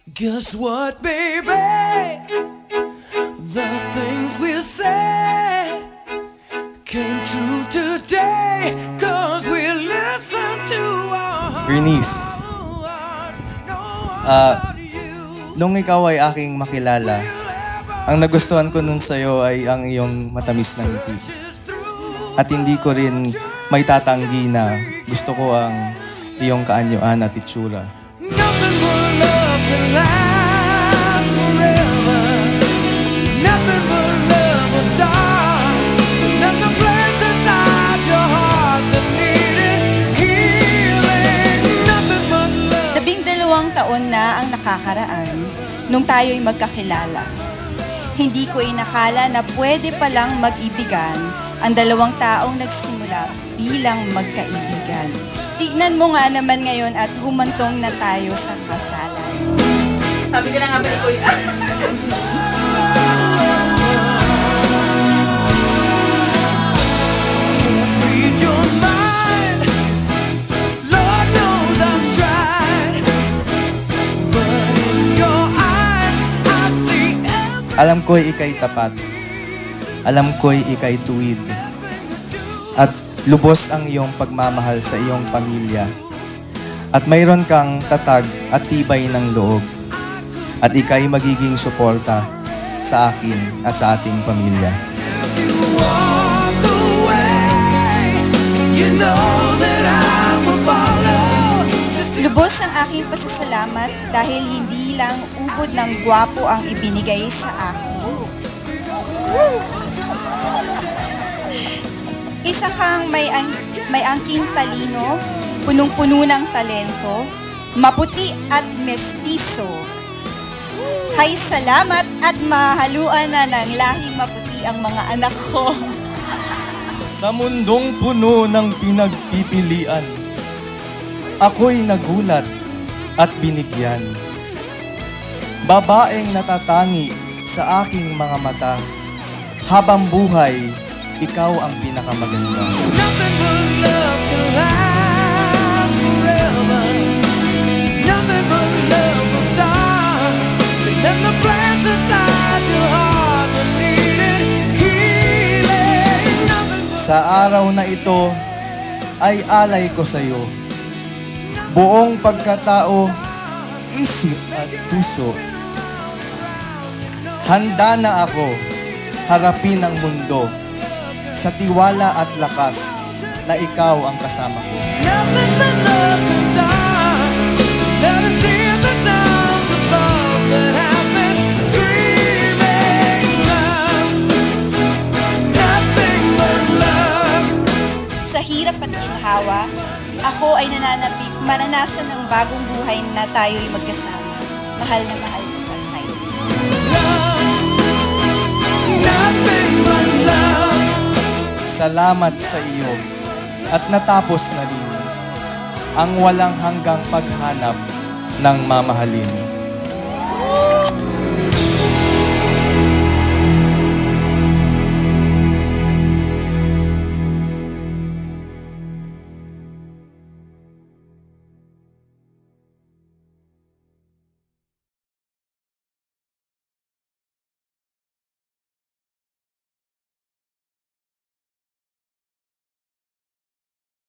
Guess what, baby? The things we said came true today, 'cause we listened to our Bernice, nung ikaw ay aking makilala, ang nagustuhan ko nun sa'yo ay ang iyong matamis na ngiti. At hindi ko rin may tatanggi na gusto ko ang iyong kaanyuan at itsura. Nothing but love can last forever. Nothing but love will start. And the place inside your heart that needed healing. Nothing but love. 12 taon na ang nakakaraan nung tayo'y magkakilala. Hindi ko inakala na pwede palang mag-ibigan ang dalawang taong nagsimula bilang magkaibigan. Tignan mo nga naman ngayon at humantong na tayo sa kasalan. Sabi ko na nga ba ni Kuya? Can't read your mind. Lord knows I've tried. But in your eyes, I see everything. Alam ko'y ika'y tapat. Alam ko'y ika'y tuwid. At lubos ang iyong pagmamahal sa iyong pamilya. At mayroon kang tatag at tibay ng loob. At ika'y magiging suporta sa akin at sa ating pamilya. You walk away. You know that I will follow. Lubos ang aking pasasalamat dahil hindi lang ubod ng gwapo ang ibinigay sa akin. Isa kang may angking talino, punong-puno ng talento, maputi at mestizo. Hay salamat at mahaluan na ng lahing maputi ang mga anak ko. Sa mundong puno ng pinagpipilian, ako'y nagulat at binigyan. Babaeng natatangi sa aking mga mata, habang buhay, ikaw ang pinakamaganda. Nothing but love can last forever. Nothing but love will start. And the place inside your heart that needed healing. Sa araw na ito, ay alay ko sa'yo. Buong pagkatao, isip at puso. Handa na ako harapin ang mundo sa tiwala at lakas na ikaw ang kasama ko. Nothing but love can start. Let us hear the sounds above that have been screaming love. Nothing but love. Sa hirap at ginhawa, ako ay nananabik maranasan ng bagong buhay na tayo'y magkasama. Mahal na mahal ko pa sa'yo. Nothing but love. Salamat sa iyo at natapos na rin ang walang hanggang paghanap ng mamahalin.